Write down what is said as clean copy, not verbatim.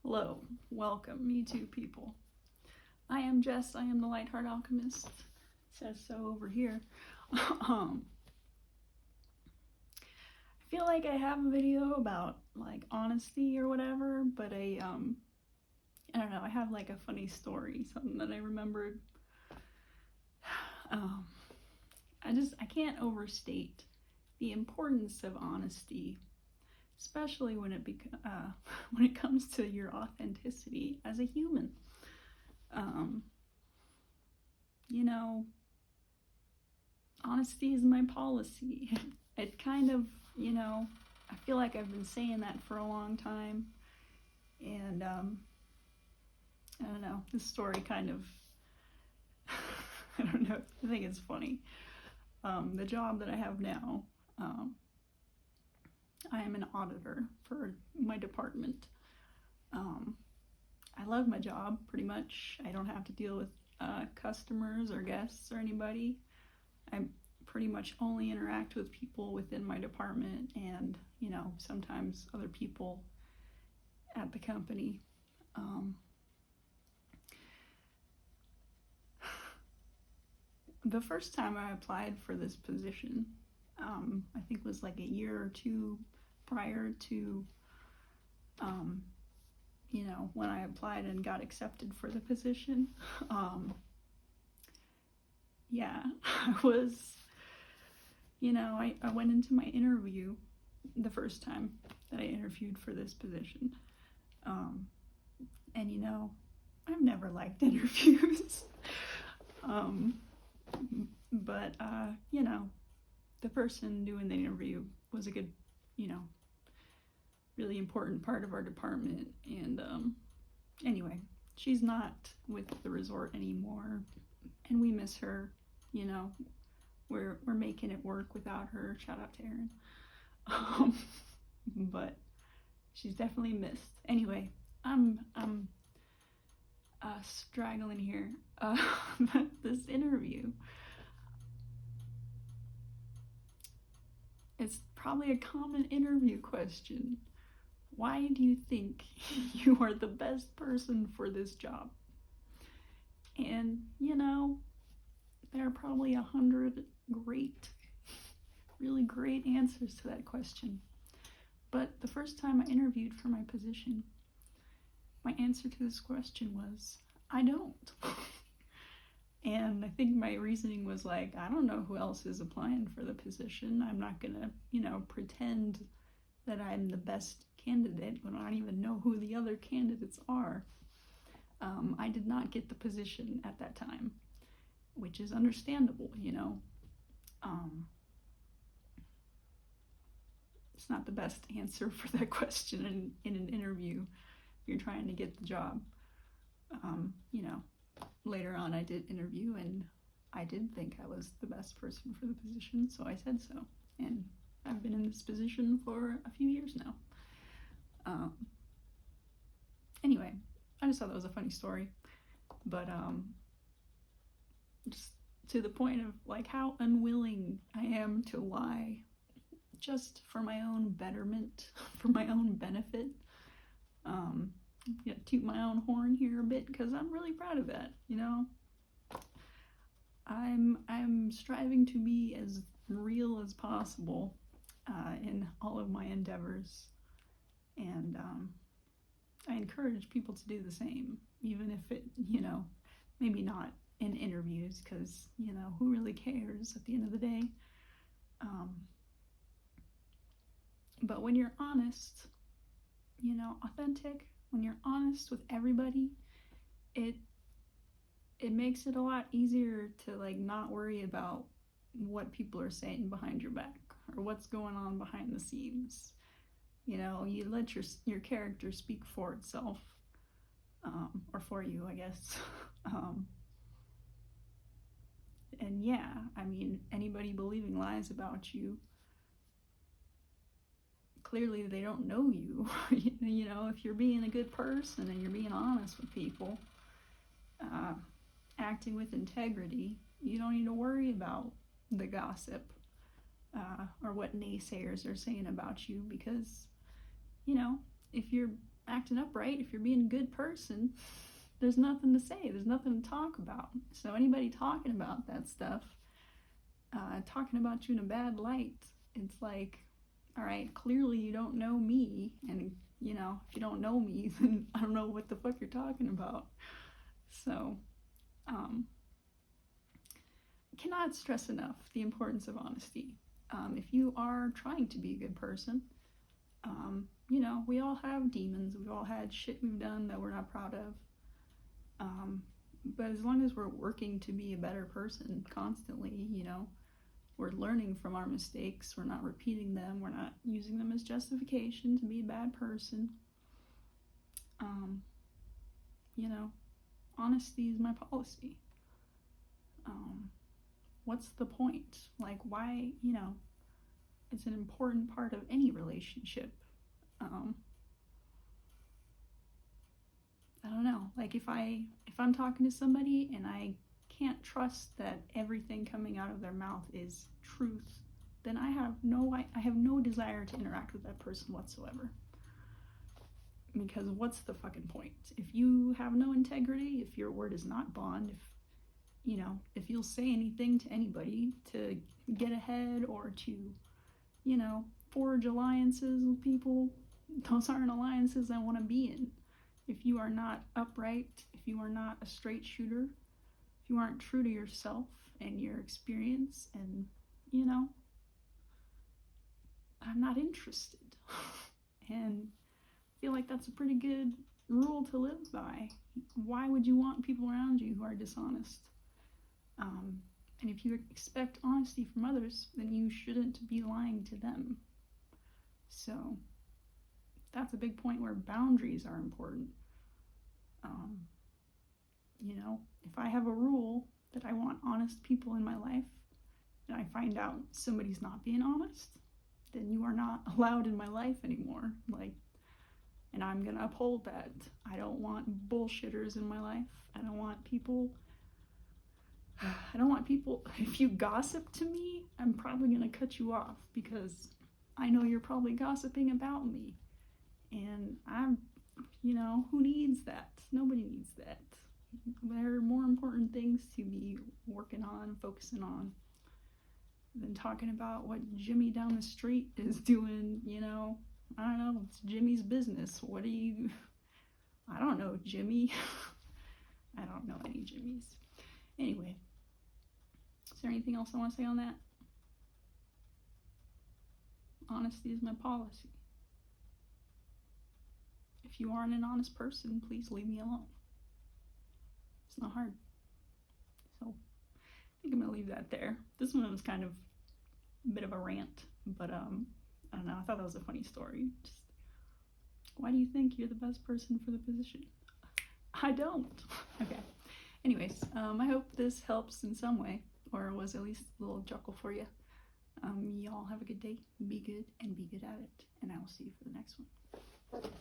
Hello, welcome, you two people. I am Jess, I am the Lightheart Alchemist. It says so over here. I feel like I have a video about like honesty or whatever, but I don't know, I have like a funny story, something that I remembered. I can't overstate the importance of honesty, especially when it comes to your authenticity as a human. You know, honesty is my policy. It kind of, I feel like I've been saying that for a long time, and I don't know, this story kind of, I don't know, I think it's funny. The job that I have now, I am an auditor for my department. I love my job pretty much. I don't have to deal with customers or guests or anybody. I pretty much only interact with people within my department and, sometimes other people at the company. The first time I applied for this position, I think was like a year or two prior to, when I applied and got accepted for the position. Yeah, I was, I went into my interview the first time that I interviewed for this position. And I've never liked interviews. But the person doing the interview was a good, really important part of our department. And anyway, she's not with the resort anymore, and we miss her. We're making it work without her. Shout out to Erin. But she's definitely missed. Anyway, I'm straggling here. This interview, it's probably a common interview question. Why do you think you are the best person for this job? And there are probably 100 really great answers to that question. But the first time I interviewed for my position, my answer to this question was, I don't. And I think my reasoning was like, I don't know who else is applying for the position. I'm not gonna, pretend that I'm the best candidate when I don't even know who the other candidates are. I did not get the position at that time, which is understandable, It's not the best answer for that question in an interview if you're trying to get the job. Later on I did interview and I did think I was the best person for the position, so I said so. And I've been in this position for a few years now. Anyway, I just thought that was a funny story. But just to the point of like how unwilling I am to lie just for my own betterment, for my own benefit. Toot my own horn here a bit because I'm really proud of that. I'm striving to be as real as possible in all of my endeavors, and I encourage people to do the same, even if it, maybe not in interviews, because who really cares at the end of the day. But when you're honest, authentic, when you're honest with everybody, it makes it a lot easier to like not worry about what people are saying behind your back or what's going on behind the scenes. You let your character speak for itself, or for you, I guess. And yeah, I mean, anybody believing lies about you, clearly they don't know you. If you're being a good person and you're being honest with people, acting with integrity, you don't need to worry about the gossip or what naysayers are saying about you, because if you're acting upright, if you're being a good person, there's nothing to say, there's nothing to talk about. So anybody talking about that stuff, talking about you in a bad light, it's like, all right, clearly you don't know me, and you know, if you don't know me, then I don't know what the fuck you're talking about. So, cannot stress enough the importance of honesty. If you are trying to be a good person, you know, we all have demons, we've all had shit we've done that we're not proud of. But as long as we're working to be a better person constantly, you know, we're learning from our mistakes, we're not repeating them, we're not using them as justification to be a bad person. You know, honesty is my policy. What's the point? Like, why, you know, it's an important part of any relationship. I don't know, like if I'm talking to somebody and I can't trust that everything coming out of their mouth is truth, then I have no desire to interact with that person whatsoever. Because what's the fucking point? If you have no integrity, if your word is not bond, if you'll say anything to anybody to get ahead or to, you know, forge alliances with people, those aren't alliances I want to be in. If you are not upright, if you are not a straight shooter, if you aren't true to yourself and your experience, and, you know, I'm not interested. And I feel like that's a pretty good rule to live by. Why would you want people around you who are dishonest? And if you expect honesty from others, then you shouldn't be lying to them. So that's a big point where boundaries are important. You know, if I have a rule that I want honest people in my life, and I find out somebody's not being honest, then you are not allowed in my life anymore. Like, and I'm gonna uphold that. I don't want bullshitters in my life. I don't want people, if you gossip to me, I'm probably gonna cut you off because I know you're probably gossiping about me. And you know, who needs that? Nobody needs that. There are more important things to be working on, focusing on, than talking about what Jimmy down the street is doing, you know. I don't know, it's Jimmy's business. I don't know, Jimmy. I don't know any Jimmys. Anyway, is there anything else I want to say on that? Honesty is my policy. If you aren't an honest person, please leave me alone. It's not hard. So I think I'm gonna leave that there. This one was kind of a bit of a rant, but I don't know, I thought that was a funny story. Just, why do you think you're the best person for the position? I don't. Okay. Anyways, I hope this helps in some way, or was at least a little chuckle for you. Y'all have a good day, be good, and be good at it, and I will see you for the next one.